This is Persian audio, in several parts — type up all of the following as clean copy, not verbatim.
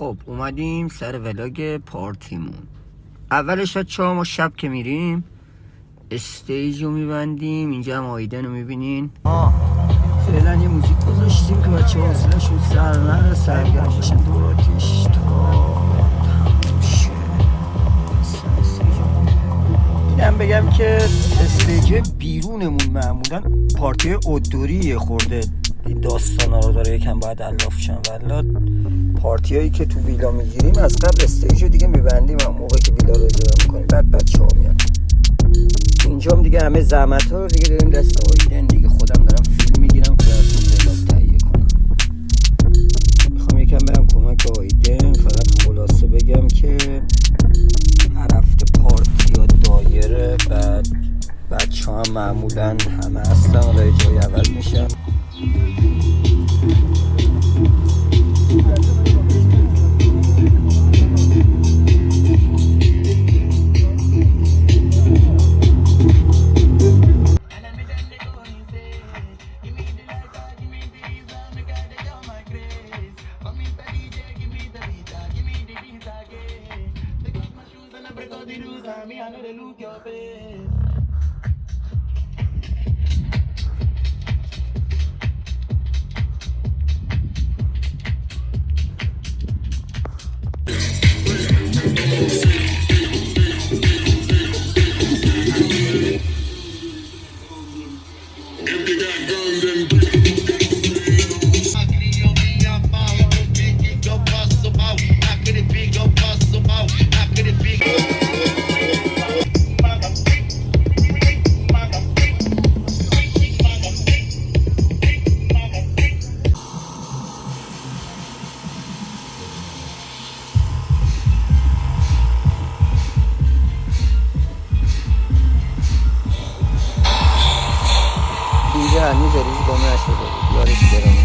خب اومدیم سر ولاگ پارتیمون. اولش بچه‌ها ما شب که میریم استیج رو میبندیم. اینجا هم آیدن رو میبینین. فعلا یه موزیک گذاشتیم که بچه ها حوصله‌شون سر نره، سرگرم باشن دور آتیش تا تموم شه. اینم بگم که استیج بیرونمون معمولا پارتی اودوری خورده این داستانا رو داره، یکم باید علافشن. ولی پارتی هایی که تو ویلا میگیریم از قبل استیج رو دیگه میبندیم هم موقع که ویلا رو اجاره میکنیم، بعد بچه ها میان. اینجا هم دیگه همه زحمت ها رو دیگه داریم دست آیدن دیگه. خودم دارم فیلم میگیرم که براتون ویلاگ تهیه کنم. میخوام یکم برم کمک آیدن. فقط خلاصه بگم که هر هفته پارتی ها دایره، بعد بچه ها هم معمولا همه هستن، حالا جای عوض میشن. اینجا هنوز ریز گمه نشده بود، یادش برامون.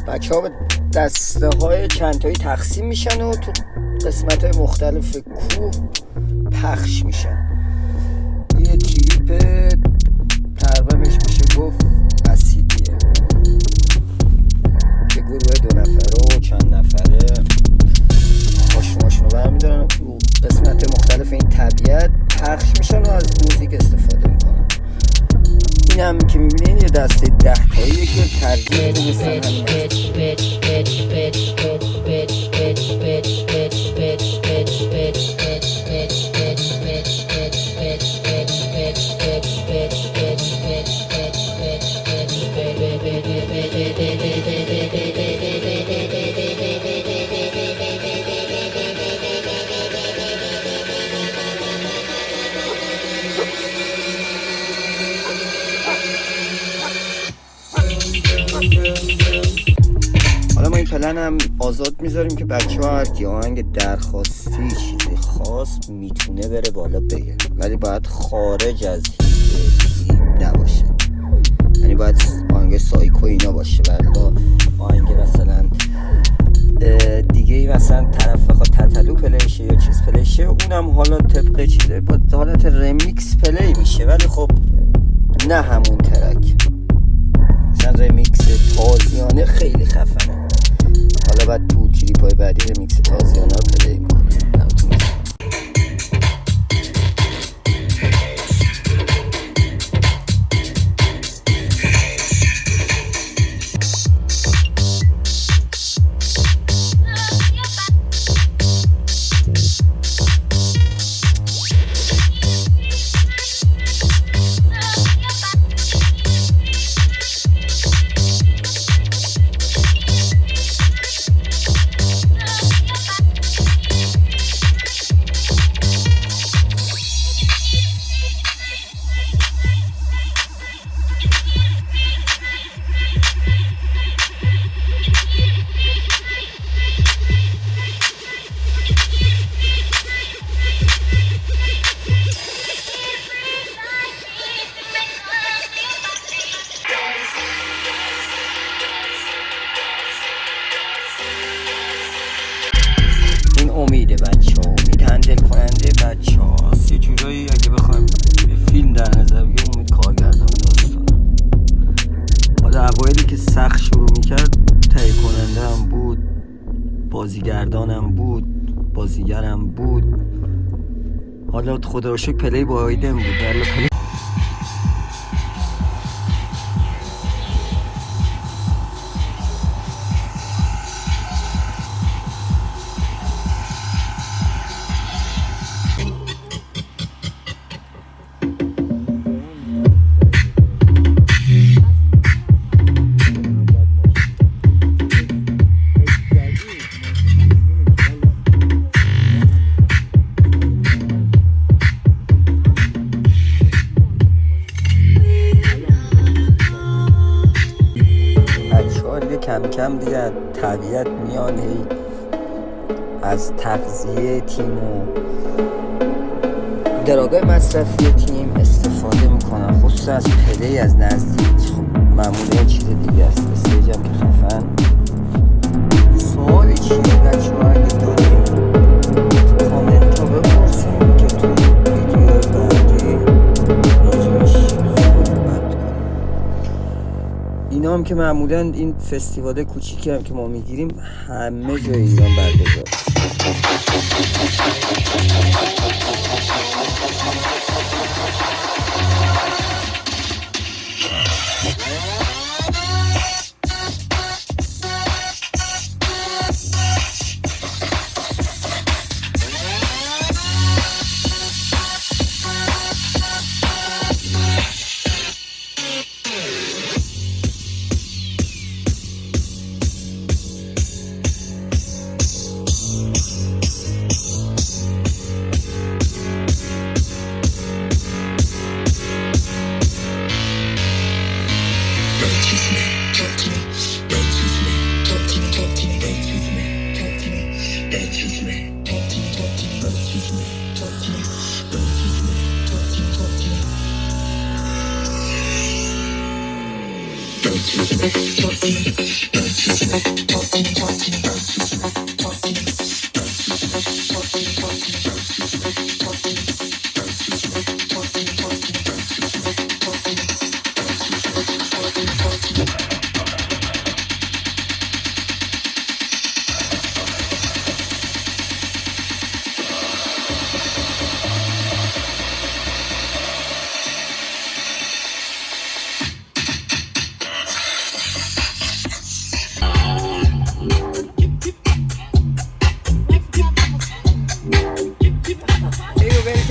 بچه ها به دسته های چندتایی تقسیم میشن و تو قسمت های مختلف کوه پخش میشن. یه تریپ تقریبا بهش میشه گفت اسیدیه که گروه 2 نفره و چند نفره ماشونو برمیدارن و تو قسمت مختلف این طبیعت پخش میشن و از موزیک استفاده میکنن. این هم که میبینین یه دسته 10 تاییه که ترجیح میستن همین حالا ما این پلن هم آزاد میذاریم که بچه ها هر کی آهنگ درخواستی چیزی خاص میتونه بره بالا بگه، ولی باید خارج از هیچ نباشه. یعنی باید آهنگ سایکو اینا باشه، ولی آهنگ مثلا دیگه ای مثلا طرف بخواد تتلو پلیشه یا چیز پلیشه، اونم حالا طبق چیزه با حالت رمیکس پلی میشه، ولی خب نه همون ترک. مثلا رمیکس تازیانه خیلی خفنه. حالا بعد تو تریپای بعدی رمیکس تازیانه رو پلی میکنه. امیده بچه ها، امید هندل کننده بچه هاست. یه جورایی اگه بخوایم یه فیلم در نظر بگیم امید کارگردان داستان. حالا اوایلی که سخت شروع میکرد تهیه کننده هم بود، بازیگردانم بود، بازیگرم بود. حالا خدا رو شکر پلی با آیدم بود. کم کم دیگه طبیعت میان هی از تغذیه تیم و دراگاه مصرفی تیم استفاده میکنن، خصوصا از پلی از نزدیک. خب معمولا چیز دیگه است، استیج هم که خفن. سوال چیه بچه ها اگه داریم تو کامنت ها بپرسیم که تو ویدیو بعدی راجبش صحبت کنیم. اینا هم که معمولا این فستیوال کوچیکی هم که ما میگیریم همه جای ایران برگزار.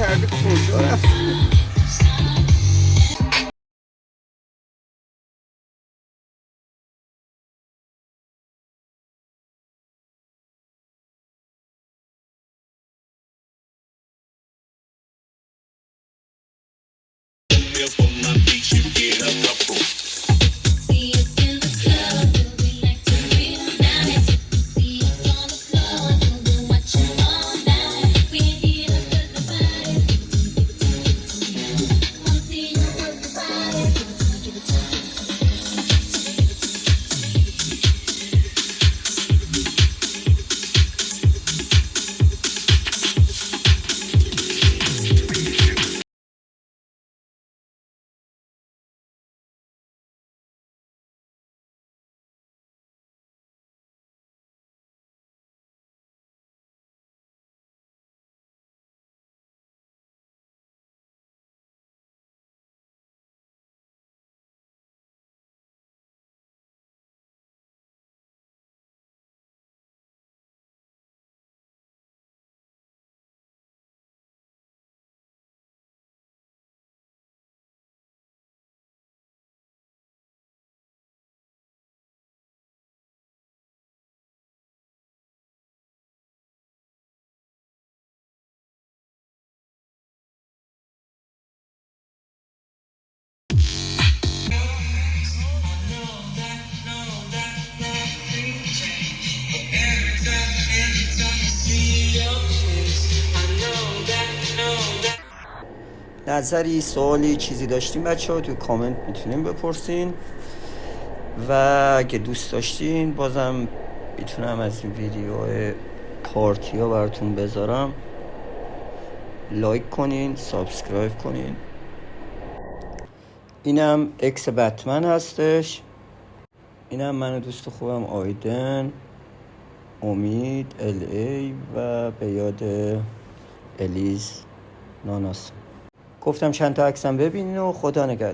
کرده کجا رفت؟ نظری، سوالی، چیزی داشتین بچه ها تو کامنت میتونین بپرسین و اگه دوست داشتین بازم میتونم از این ویدیو پارتی ها براتون بذارم. لایک کنین، سابسکرایب کنین. اینم اکس بتمن هستش. اینم من و دوست خوبم آیدن، امید، ال و به یاد الیز ناناس. گفتم چند تا عکسم ببینین و خدا نگهدار.